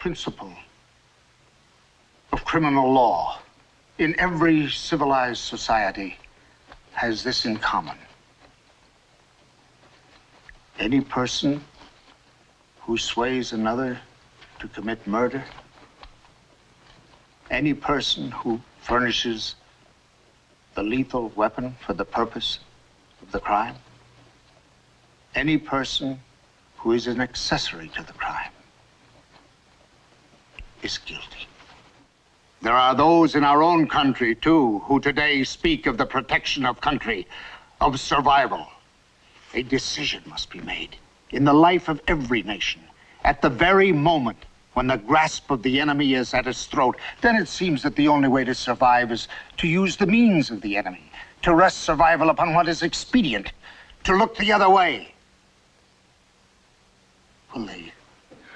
principle of criminal law in every civilized society has this in common. Any person who sways another to commit murder, any person who furnishes the lethal weapon for the purpose of the crime, any person who is an accessory to the crime is guilty. There are those in our own country, too, who today speak of the protection of country, of survival. A decision must be made in the life of every nation at the very moment when the grasp of the enemy is at its throat. Then it seems that the only way to survive is to use the means of the enemy, to rest survival upon what is expedient, to look the other way. Well,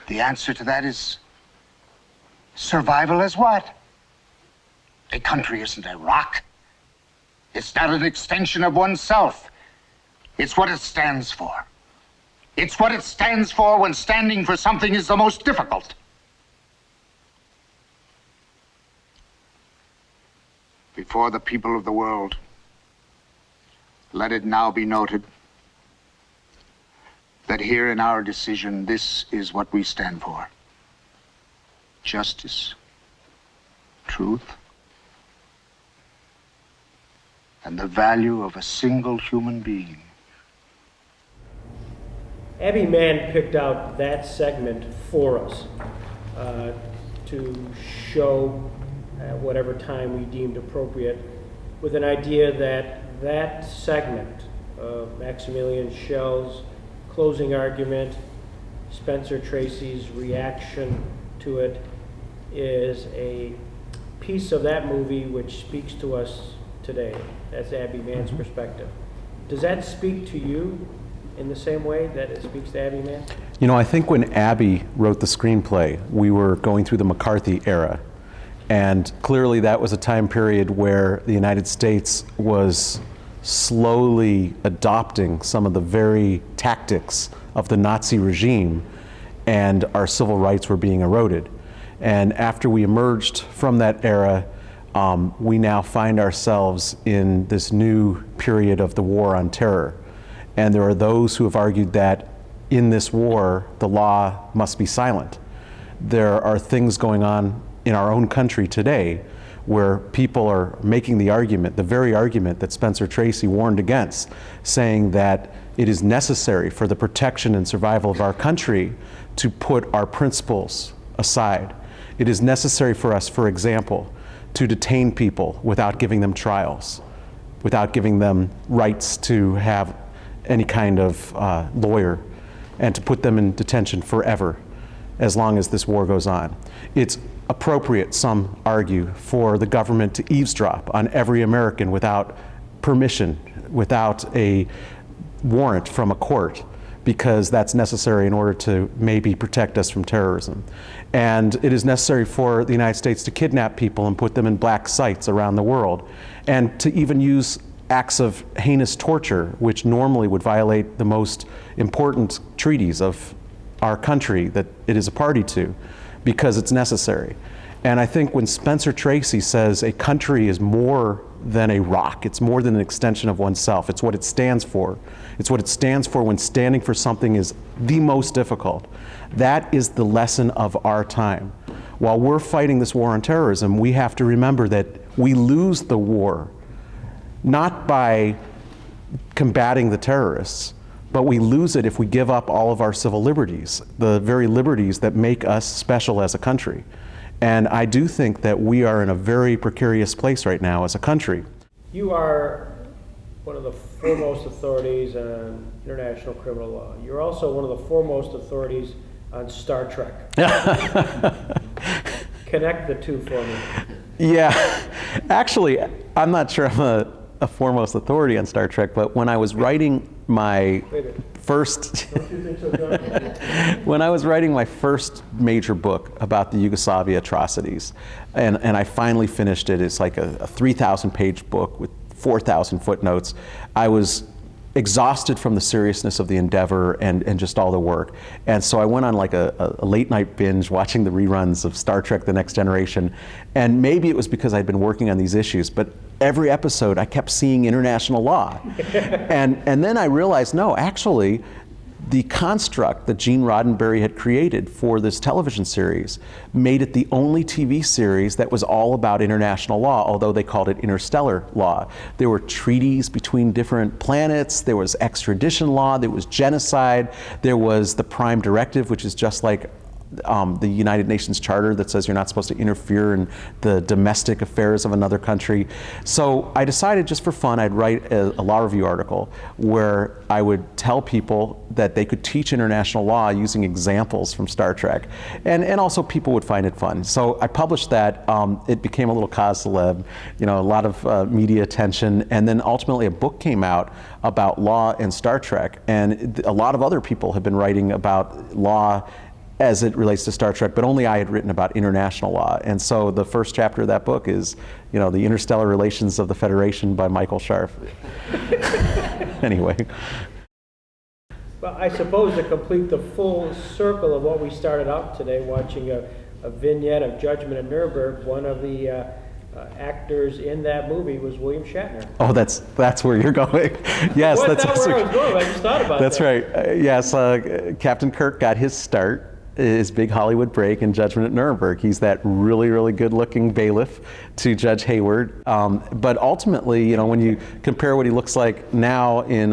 the answer to that is survival as what? A country isn't a rock. It's not an extension of oneself. It's what it stands for. It's what it stands for when standing for something is the most difficult. Before the people of the world, let it now be noted that here in our decision, this is what we stand for: justice, truth, and the value of a single human being. Abby Mann picked out that segment for us to show at whatever time we deemed appropriate, with an idea that that segment of Maximilian Schell's closing argument, Spencer Tracy's reaction to it, is a piece of that movie which speaks to us today. That's Abby Mann's perspective. Does that speak to you in the same way that it speaks to Abby Mann? You know, I think when Abby wrote the screenplay, we were going through the McCarthy era. And clearly that was a time period where the United States was slowly adopting some of the very tactics of the Nazi regime, and our civil rights were being eroded. And after we emerged from that era, we now find ourselves in this new period of the war on terror. And there are those who have argued that in this war, the law must be silent. There are things going on in our own country today where people are making the argument, the very argument that Spencer Tracy warned against, saying that it is necessary for the protection and survival of our country to put our principles aside. It is necessary for us, for example, to detain people without giving them trials, without giving them rights to have any kind of lawyer, and to put them in detention forever as long as this war goes on. It's appropriate, some argue, for the government to eavesdrop on every American without permission, without a warrant from a court, because that's necessary in order to maybe protect us from terrorism. And it is necessary for the United States to kidnap people and put them in black sites around the world, and to even use acts of heinous torture, which normally would violate the most important treaties of our country that it is a party to, because it's necessary. And I think when Spencer Tracy says a country is more than a rock, it's more than an extension of oneself, it's what it stands for. It's what it stands for when standing for something is the most difficult. That is the lesson of our time. While we're fighting this war on terrorism, we have to remember that we lose the war not by combating the terrorists, but we lose it if we give up all of our civil liberties, the very liberties that make us special as a country. And I do think that we are in a very precarious place right now as a country. You are one of the foremost authorities on international criminal law. You're also one of the foremost authorities on Star Trek. Connect the two for me. Yeah, actually, I'm not sure I'm a foremost authority on Star Trek, but when I was writing my first when I was writing my first major book about the Yugoslavia atrocities, and I finally finished it, it's like a 3,000 page book with 4,000 footnotes. I was exhausted from the seriousness of the endeavor and just all the work. And so I went on like a late night binge watching the reruns of Star Trek: The Next Generation. And maybe it was because I'd been working on these issues, but every episode I kept seeing international law. and then I realized, no, actually, the construct that Gene Roddenberry had created for this television series made it the only TV series that was all about international law, although they called it interstellar law. There were treaties between different planets, there was extradition law, there was genocide, there was the Prime Directive, which is just like the United Nations Charter that says you're not supposed to interfere in the domestic affairs of another country. So I decided just for fun I'd write a law review article where I would tell people that they could teach international law using examples from Star Trek. And also people would find it fun. So I published that. It became a little cause celeb, a lot of media attention. And then ultimately a book came out about law and Star Trek. And a lot of other people have been writing about law as it relates to Star Trek, but only I had written about international law. And so the first chapter of that book is, The Interstellar Relations of the Federation by Michael Scharf. Anyway. Well, I suppose to complete the full circle of what we started out today, watching a vignette of Judgment at Nuremberg, one of the actors in that movie was William Shatner. Oh, that's where you're going. Yes, well, that's where I was going. I just thought about that's that. Right. Yes, Captain Kirk got his start, his big Hollywood break in Judgment at Nuremberg. He's that really, really good-looking bailiff to Judge Hayward. But ultimately, when you compare what he looks like now in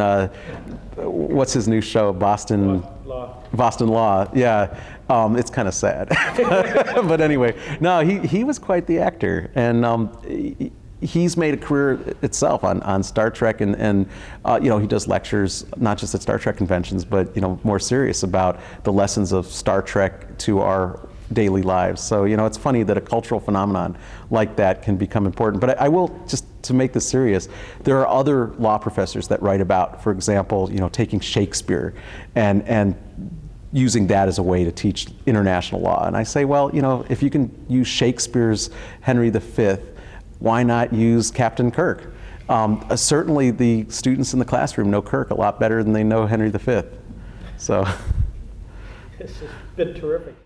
what's his new show, Boston Law. Yeah, it's kind of sad. But anyway, no, he was quite the actor, and he's made a career itself on Star Trek, and he does lectures not just at Star Trek conventions, but more serious about the lessons of Star Trek to our daily lives. So it's funny that a cultural phenomenon like that can become important. But I will, just to make this serious, there are other law professors that write about, for example, taking Shakespeare and using that as a way to teach international law. And I say, well, if you can use Shakespeare's Henry V, why not use Captain Kirk? Certainly the students in the classroom know Kirk a lot better than they know Henry V. So This has been terrific.